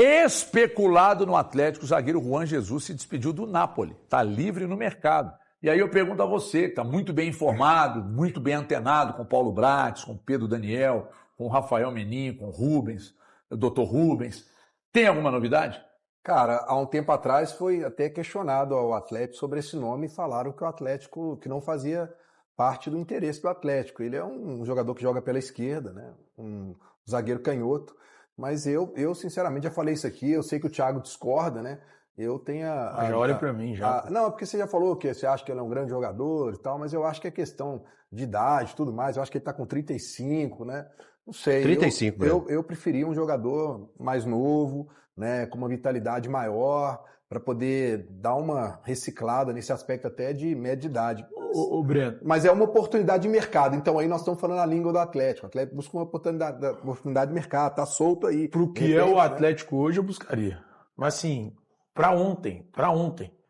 Especulado no Atlético, o zagueiro Juan Jesus se despediu do Napoli. Está livre no mercado. E aí eu pergunto a você, que está muito bem informado, muito bem antenado com o Paulo Brates, com o Pedro Daniel, com o Rafael Menin, com o Rubens, o Dr. Rubens. Tem alguma novidade? Cara, há um tempo atrás foi até questionado ao Atlético sobre esse nome e falaram que o Atlético, que não fazia parte do interesse do Atlético. Ele é um jogador que joga pela esquerda, né? Um zagueiro canhoto. Mas eu sinceramente já falei isso aqui, eu sei que o Thiago discorda, né? Eu tenho já olha pra mim, já. Não, é porque você já falou que você acha que ele é um grande jogador e tal, mas eu acho que é questão de idade e tudo mais. Eu acho que ele tá com 35, né? Não sei. 35, eu preferia um jogador mais novo, né? Com uma vitalidade maior, para poder dar uma reciclada nesse aspecto até de média idade. Ô, Breno. Mas é uma oportunidade de mercado. Então aí nós estamos falando a língua do Atlético. O Atlético busca uma oportunidade de mercado, tá solto aí. Pro que é o Atlético hoje, eu buscaria. Mas assim, pra ontem.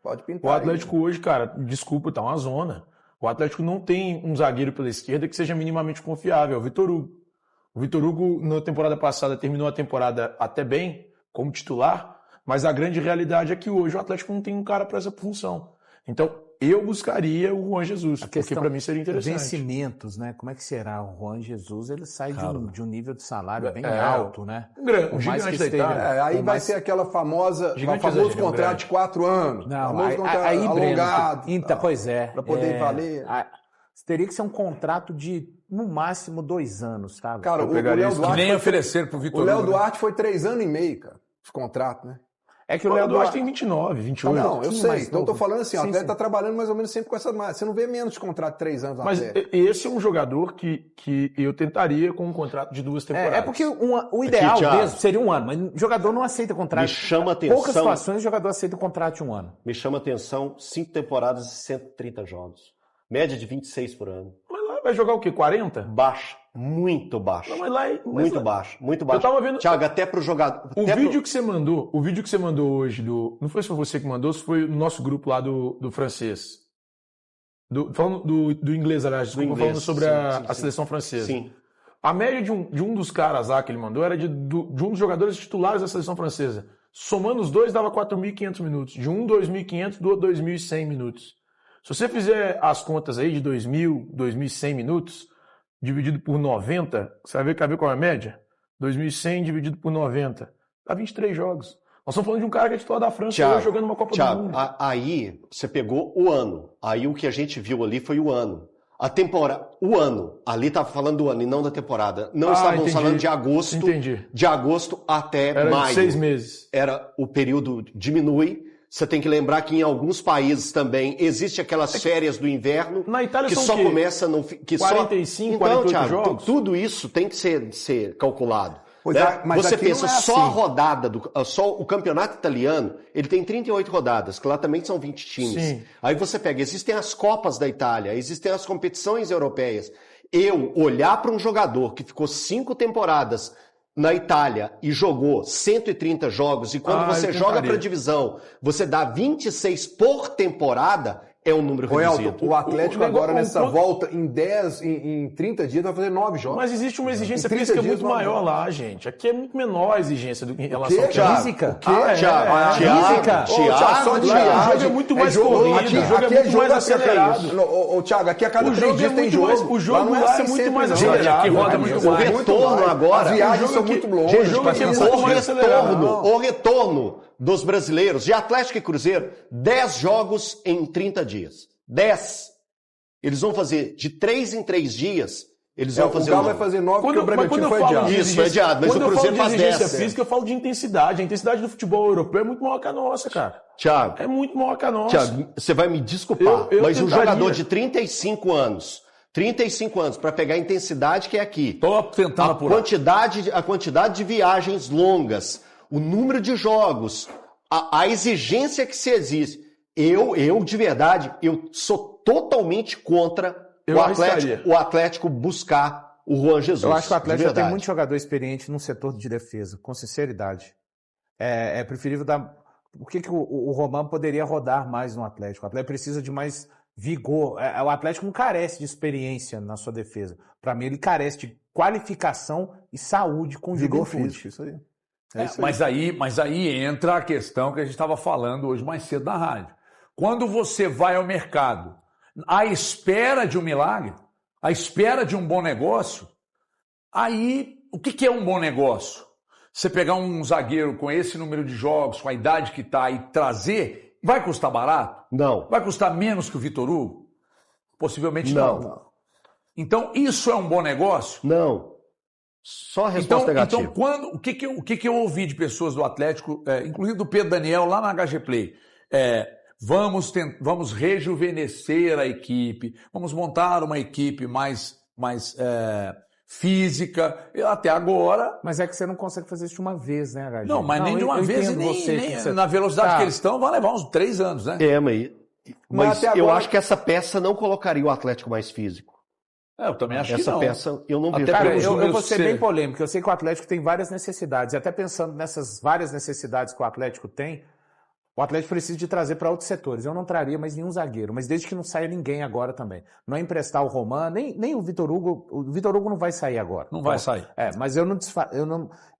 Pode pintar. O Atlético hoje, cara, desculpa, tá uma zona. O Atlético não tem um zagueiro pela esquerda que seja minimamente confiável. O Vitor Hugo. O Vitor Hugo, na temporada passada, terminou a temporada até bem, como titular, mas a grande realidade é que hoje o Atlético não tem um cara para essa função. Então, eu buscaria o Juan Jesus, porque para mim seria interessante. Vencimentos, né? Como é que será? O Juan Jesus, ele sai de um nível de salário bem É, alto, né? Um gigante da Itália. Aí vai ser aquela famoso contrato de 4 anos. Não, famoso contrato aí alongado. Breno, então, pois é. Para poder valer. Teria que ser um contrato de, no máximo, 2 anos, tá? Cara, o Léo Duarte... Que nem oferecer pro Vitor O Léo Hugo, né? Duarte foi 3 anos e meio, cara, de contrato, né? É que o Léo Duarte tem 29, 28. Não, eu sei. Então eu tô novo. falando assim, o Sim, atleta sim. tá trabalhando mais ou menos sempre com essa... Você não vê menos de contrato de 3 anos no Mas Atlético. esse é um jogador que eu tentaria com um contrato de 2 temporadas. É porque o ideal Thiago, mesmo seria 1 ano, mas o jogador não aceita contrato. Me chama atenção. Poucas situações o jogador aceita um contrato de 1 ano. Me chama atenção 5 temporadas e 130 jogos. Média de 26 por ano. Mas lá vai jogar o quê? 40? Baixa. Muito baixa. Não, mas lá, Muito baixo. Muito baixo. Eu tava vendo... Thiago, até pro jogador... O vídeo que você mandou hoje não foi só você que mandou, se foi no nosso grupo lá do francês. Falando do inglês, aliás, desculpa, falando sobre a seleção francesa. Sim. A média de um dos caras lá que ele mandou era de um dos jogadores titulares da seleção francesa. Somando os dois, dava 4.500 minutos. De um, 2.500, do outro, 2.100 minutos. Se você fizer as contas aí de 2.000, 2.100 minutos, dividido por 90, você vai ver qual é a média? 2.100 dividido por 90. Dá 23 jogos. Nós estamos falando de um cara que é titular da França Thiago, hoje jogando uma Copa do Mundo. Aí você pegou o ano. Aí o que a gente viu ali foi o ano. A temporada, o ano. Ali estava falando do ano e não da temporada. Não estávamos falando de agosto. Entendi. De agosto até Era maio. de 6 meses. O período diminui. Você tem que lembrar que em alguns países também existe aquelas férias do inverno Na Itália que são só o quê? começa no 45, então, 48 Thiago, jogos? tudo isso tem que ser calculado. Pois Né? é, mas você aqui pensa não é só assim. a rodada só o campeonato italiano, ele tem 38 rodadas, que lá também são 20 times. Sim. Aí você pega, existem as Copas da Itália, existem as competições europeias. Eu olhar para um jogador que ficou 5 temporadas na Itália e jogou 130 jogos, e quando você joga para a divisão, você dá 26 por temporada, é um número reduzido. Elton, o Atlético agora nessa volta, em 30 dias, vai fazer 9 jogos. Mas existe uma exigência Em 30 física dias, muito maior lá, gente. Aqui é muito menor a exigência em relação ao Thiago? Física? Thiago, Física? só de O jogo é muito mais corrido, o jogo é muito mais acelerado. Ô, Thiago, aqui a cada 3 dias tem jogo. O jogo lá é muito mais acelerado. Aqui roda muito O mais. retorno agora... As viagens são muito longe. O jogo aqui é muito mais acelerado. O retorno dos brasileiros, de Atlético e Cruzeiro, 10 jogos em 30 dias. 10. Eles vão fazer de 3 em 3 dias. Eles vão fazer o Galo vai fazer 9 porque o Bragantino foi adiado. Isso, foi adiado, mas o Cruzeiro faz 10. Exigência física, eu falo de intensidade. A intensidade do futebol europeu é muito maior que a nossa, cara. Thiago, É muito maior que a nossa. Thiago, você vai me desculpar, Eu mas um tentaria. jogador de 35 anos, para pegar a intensidade que é aqui, Tô tentando apurar. a quantidade de viagens longas, o número de jogos, a exigência que se exige. Eu, de verdade, eu sou totalmente contra o Atlético buscar o Juan Jesus. Eu acho que o Atlético tem muito jogador experiente no setor de defesa, com sinceridade. É preferível dar... Por que o Román poderia rodar mais no Atlético? O Atlético precisa de mais vigor. O Atlético não carece de experiência na sua defesa. Para mim, ele carece de qualificação e saúde com Vigor juventude. físico, isso aí. Mas aí entra a questão que a gente estava falando hoje mais cedo na rádio. Quando você vai ao mercado à espera de um milagre, à espera de um bom negócio, aí o que é um bom negócio? Você pegar um zagueiro com esse número de jogos, com a idade que está, e trazer, vai custar barato? Não. Vai custar menos que o Vitor Hugo? Possivelmente não. Então, isso é um bom negócio? Não. Só a resposta negativa. Então, o que eu ouvi de pessoas do Atlético, inclusive do Pedro Daniel, lá na HG Play, vamos rejuvenescer a equipe, vamos montar uma equipe mais física, até agora... Mas é que você não consegue fazer isso de uma vez, né, HG? Não, mas nem de uma vez, nem na velocidade que eles estão, vai levar uns 3 anos, né? Mas eu acho que essa peça não colocaria o Atlético mais físico. Eu também acho que não. Essa peça eu não vejo. Cara, eu vou ser bem polêmico. Eu sei que o Atlético tem várias necessidades. E até pensando nessas várias necessidades que o Atlético tem, o Atlético precisa de trazer para outros setores. Eu não traria mais nenhum zagueiro, mas desde que não saia ninguém agora também. Não é emprestar o Roman, nem o Vitor Hugo. O Vitor Hugo não vai sair agora. Não vai sair. Mas eu não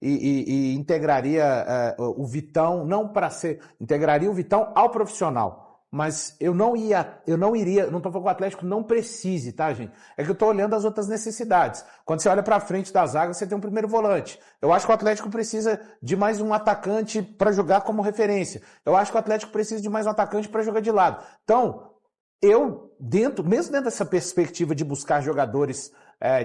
integraria o Vitão, não para ser... Integraria o Vitão ao profissional. Mas eu não iria, não estou falando que o Atlético não precise, tá, gente? É que eu estou olhando as outras necessidades. Quando você olha para frente da zaga, você tem um primeiro volante. Eu acho que o Atlético precisa de mais um atacante para jogar como referência. Eu acho que o Atlético precisa de mais um atacante para jogar de lado. Então, mesmo dentro dessa perspectiva de buscar jogadores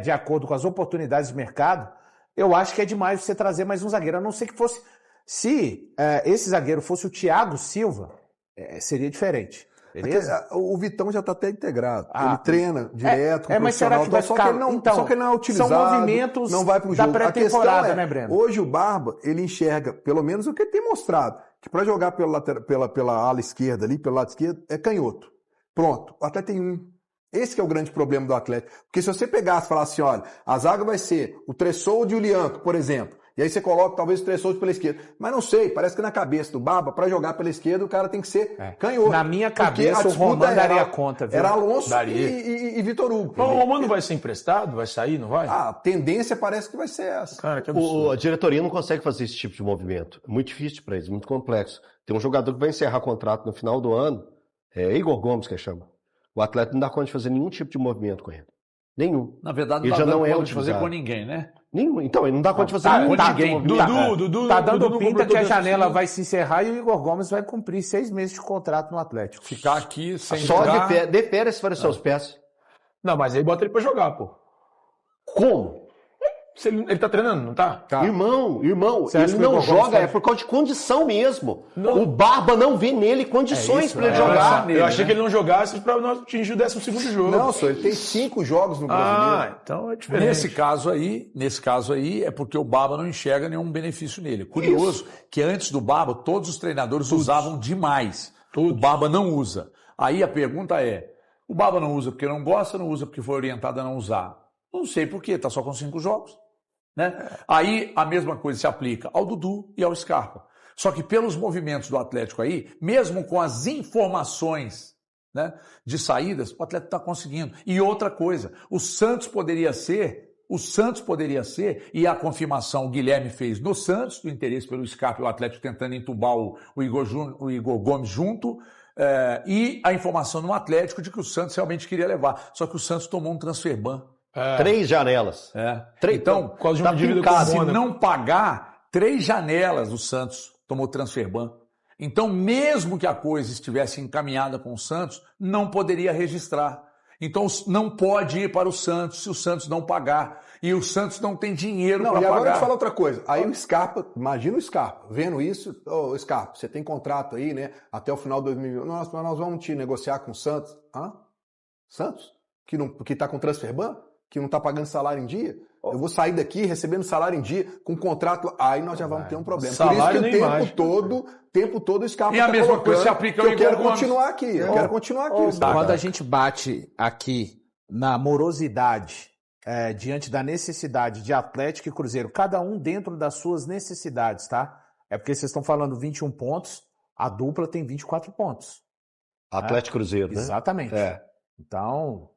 de acordo com as oportunidades de mercado, eu acho que é demais você trazer mais um zagueiro. A não ser que fosse... Se esse zagueiro fosse o Thiago Silva... seria diferente. Beleza? O Vitão já está até integrado. Ele treina direto com o mas será profissional. que vai ficar... Só que ele não é utilizado. São movimentos não vai pro da jogo. pré-temporada, né, Breno? Hoje o Barba, ele enxerga, pelo menos o que ele tem mostrado, que para jogar pela ala esquerda ali, pelo lado esquerdo, é canhoto. Pronto. O Atlético tem um. Esse que é o grande problema do Atlético. Porque se você pegasse e falasse assim, olha, a zaga vai ser o Tressoldo e o Lianco, por exemplo. E aí você coloca talvez o Tressoldo pela esquerda. Mas não sei, parece que na cabeça do Barba, para jogar pela esquerda, o cara tem que ser canhoto. Na minha cabeça, o Roman daria conta. Viu? Era Alonso e Vitor Hugo. Mas o Roman não vai ser emprestado? Vai sair, não vai? A tendência parece que vai ser essa. Cara, que absurdo. A diretoria não consegue fazer esse tipo de movimento. É muito difícil para eles, muito complexo. Tem um jogador que vai encerrar contrato no final do ano, Igor Gomes, que chama. O Atlético não dá conta de fazer nenhum tipo de movimento com ele. Nenhum. Na verdade, ele já não é conta de fazer com ninguém, né? Nenhum. Então, ele não dá conta de fazer nenhum tipo de movimento. Dudu, tá dando pinta que a janela vai se encerrar e o Igor Gomes vai cumprir 6 meses de contrato no Atlético. Ficar aqui sem Só jogar... defere se for seus pés. Não, mas aí bota ele pra jogar, pô. Como? Ele tá treinando, não tá? Irmão, ele não joga, por causa de condição mesmo. Não. O Barba não vê nele condições para ele jogar. Eu achei que ele não jogasse pra nós atingir o 12º jogo. Não, só ele tem 5 jogos no Brasileiro. Então é diferente. Nesse caso aí, é porque o Barba não enxerga nenhum benefício nele. Curioso que antes do Barba, todos os treinadores usavam demais. O Barba não usa. Aí a pergunta é, o Barba não usa porque não gosta, não usa porque foi orientado a não usar? Não sei por quê, tá só com 5 jogos. Né? Aí a mesma coisa se aplica ao Dudu e ao Scarpa. Só que pelos movimentos do Atlético aí, mesmo com as informações, né, de saídas, o Atlético está conseguindo. E outra coisa, o Santos poderia ser, e a confirmação o Guilherme fez no Santos, do interesse pelo Scarpa e o Atlético tentando entubar o Igor Gomes junto, e a informação no Atlético de que o Santos realmente queria levar. Só que o Santos tomou um transfer ban. 3 janelas. Então, quase uma dívida com se não pagar, 3 janelas o Santos tomou transfer ban. Então, mesmo que a coisa estivesse encaminhada com o Santos, não poderia registrar. Então, não pode ir para o Santos se o Santos não pagar. E o Santos não tem dinheiro para pagar. E agora eu te falo outra coisa. Aí o Scarpa, imagina o Scarpa, vendo isso, Scarpa, você tem contrato aí, né, até o final de 2020. Nós vamos te negociar com o Santos. Santos? Que está com transfer ban? Que não está pagando salário em dia? Eu vou sair daqui recebendo salário em dia, com contrato, aí nós já vamos ter um problema. Por isso que o tempo todo o Scarpa e a mesma coisa se aplica ao Igor Gomes. Eu quero continuar aqui. Quando a gente bate aqui na morosidade, diante da necessidade de Atlético e Cruzeiro, cada um dentro das suas necessidades, tá? É porque vocês estão falando 21 pontos, a dupla tem 24 pontos. Atlético e Cruzeiro, né? Exatamente. Então,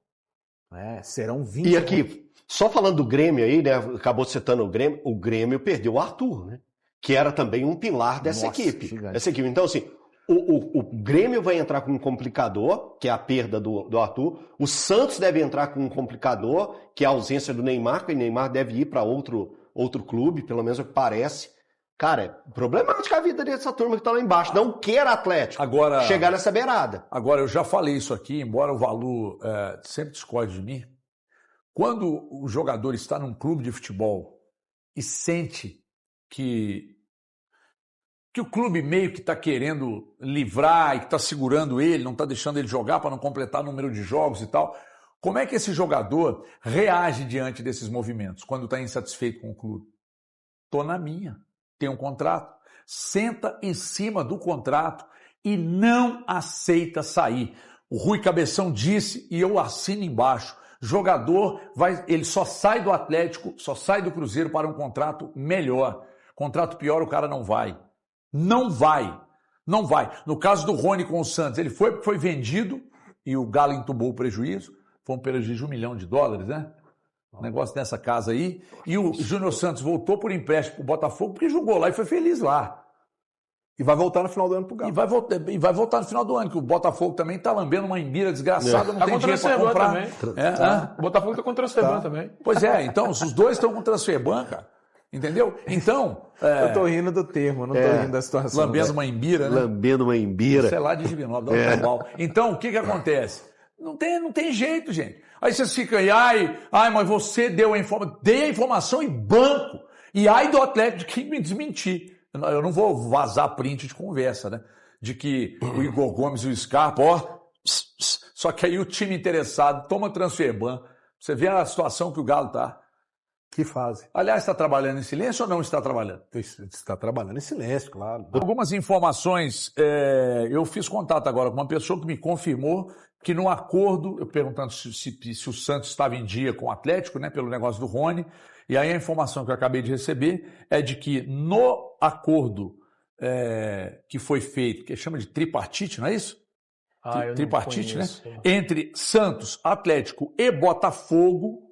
serão 20. E aqui, só falando do Grêmio aí, né? Acabou citando o Grêmio perdeu o Arthur, né? que era também um pilar dessa Nossa, equipe. gigante. Essa equipe. Então, assim, o Grêmio vai entrar com um complicador, que é a perda do Arthur. O Santos deve entrar com um complicador, que é a ausência do Neymar, que o Neymar deve ir para outro clube, pelo menos é o que parece. Cara, é problemática a vida dessa turma que está lá embaixo. Não quer Atlético chegar nessa beirada. Agora, eu já falei isso aqui, embora o Valu sempre discorde de mim. Quando o jogador está num clube de futebol e sente que o clube meio que está querendo livrar e que está segurando ele, não está deixando ele jogar para não completar o número de jogos e tal, como é que esse jogador reage diante desses movimentos quando está insatisfeito com o clube? Tô na minha. Tem um contrato. Senta em cima do contrato e não aceita sair. O Rui Cabeção disse, e eu assino embaixo, jogador ele só sai do Atlético, só sai do Cruzeiro para um contrato melhor. Contrato pior o cara não vai. Não vai. Não vai. No caso do Rony com o Santos, ele foi vendido e o Galo entubou o prejuízo. Foi um prejuízo de $1 milhão, né? Um negócio dessa casa aí. E o Júnior Santos voltou por empréstimo pro Botafogo porque jogou lá e foi feliz lá. E vai voltar no final do ano pro Galo. E vai voltar no final do ano, que o Botafogo também tá lambendo uma embira desgraçada, não tem dinheiro para comprar. Também. O Botafogo tá com o Transferban também. Pois é, então os dois estão com Transferban, cara. Entendeu? Então... Eu tô rindo do termo, não tô rindo da situação. Lambendo uma embira, né? Lambendo uma embira. Sei lá, de Divinópolis, dá um trabalho. Então, o que acontece? Não tem jeito, gente. Aí vocês ficam aí, mas você deu a informação. Dei a informação em banco. E ai do Atlético de quem me desmentir. Eu não vou vazar print de conversa, né? De que o Igor Gomes e o Scarpa, só que aí o time interessado toma Transferban. Você vê a situação que o Galo tá. Que fase. Aliás, está trabalhando em silêncio ou não está trabalhando? Está trabalhando em silêncio, claro. Algumas informações, eu fiz contato agora com uma pessoa que me confirmou que no acordo, eu perguntando se o Santos estava em dia com o Atlético, né, pelo negócio do Rony, e aí a informação que eu acabei de receber é de que no acordo que foi feito, que chama de tripartite, não é isso? Eu Tripartite, não né? conheço. Entre Santos, Atlético e Botafogo.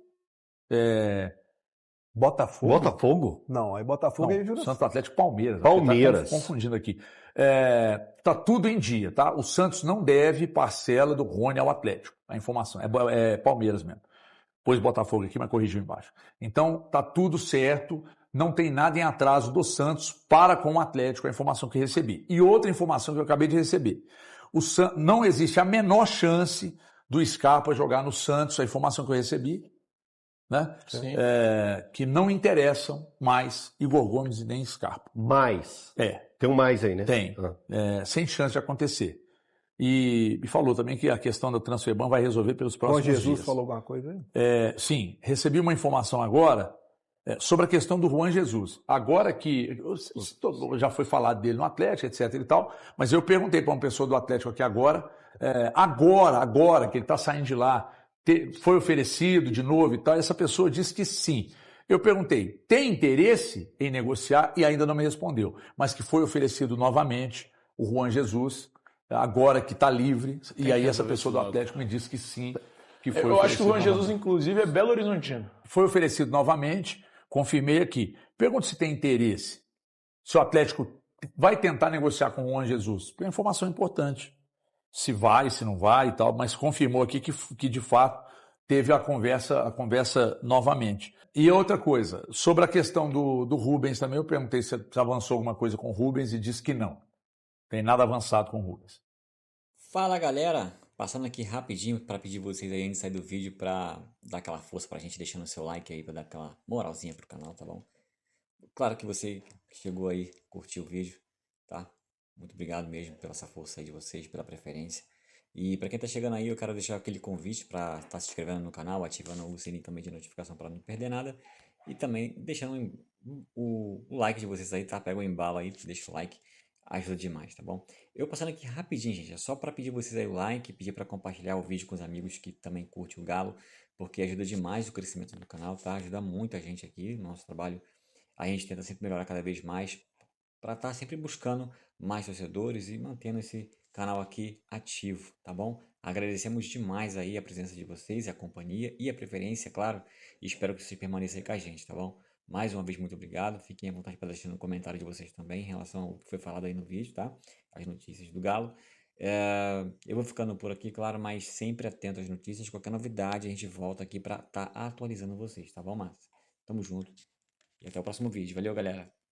Botafogo? Não, aí Botafogo é Júnior. Santos, Atlético, Palmeiras. Palmeiras. Tá confundindo aqui. Tá tudo em dia, tá? O Santos não deve parcela do Rony ao Atlético. A informação é Palmeiras mesmo. Pôs Botafogo aqui, mas corrigiu embaixo. Então, tá tudo certo. Não tem nada em atraso do Santos para com o Atlético, a informação que recebi. E outra informação que eu acabei de receber. Não existe a menor chance do Scarpa jogar no Santos, a informação que eu recebi, né? Que não interessam mais Igor Gomes e nem Scarpa. Mais? Tem um mais aí, né? Tem. Sem chance de acontecer. E falou também que a questão da Transferban vai resolver pelos próximos dias. Jesus falou alguma coisa aí? Sim, recebi uma informação agora sobre a questão do Juan Jesus. Agora que já foi falado dele no Atlético, etc e tal, mas eu perguntei para uma pessoa do Atlético aqui agora que ele está saindo de lá, foi oferecido de novo e tal, essa pessoa disse que sim. Eu perguntei, tem interesse em negociar? E ainda não me respondeu, mas que foi oferecido novamente o Juan Jesus, agora que está livre, e aí essa pessoa do Atlético me disse que sim, que foi Eu acho que o Juan Jesus, novamente. inclusive, é Belo Horizontino. Foi oferecido novamente, confirmei aqui. Pergunto se tem interesse, se o Atlético vai tentar negociar com o Juan Jesus, porque é uma informação importante. Se vai, se não vai e tal, mas confirmou aqui que de fato teve a conversa novamente. E outra coisa, sobre a questão do Rubens também, eu perguntei se avançou alguma coisa com o Rubens e disse que não. Tem nada avançado com o Rubens. Fala galera, passando aqui rapidinho para pedir vocês aí antes de sair do vídeo para dar aquela força pra gente, deixando o seu like aí, para dar aquela moralzinha pro canal, tá bom? Claro que você que chegou aí, curtiu o vídeo, tá? Muito obrigado mesmo pela essa força aí de vocês, pela preferência. E para quem tá chegando aí, eu quero deixar aquele convite para estar se inscrevendo no canal, ativando o sininho também de notificação para não perder nada. E também deixando o like de vocês aí, tá? Pega o embalo aí, deixa o like, ajuda demais, tá bom? Eu passando aqui rapidinho, gente, é só para pedir vocês aí o like, pedir para compartilhar o vídeo com os amigos que também curtem o Galo, porque ajuda demais o crescimento do canal, tá? Ajuda muito a gente aqui, no nosso trabalho. A gente tenta sempre melhorar cada vez mais para estar sempre buscando mais torcedores e mantendo esse canal aqui ativo, tá bom? Agradecemos demais aí a presença de vocês, a companhia e a preferência, claro, e espero que vocês permaneçam aí com a gente, tá bom? Mais uma vez, muito obrigado. Fiquem à vontade para deixar no comentário de vocês também em relação ao que foi falado aí no vídeo, tá? As notícias do Galo. Eu vou ficando por aqui, claro, mas sempre atento às notícias. Qualquer novidade, a gente volta aqui para estar atualizando vocês, tá bom, Márcio? Tamo junto e até o próximo vídeo. Valeu, galera!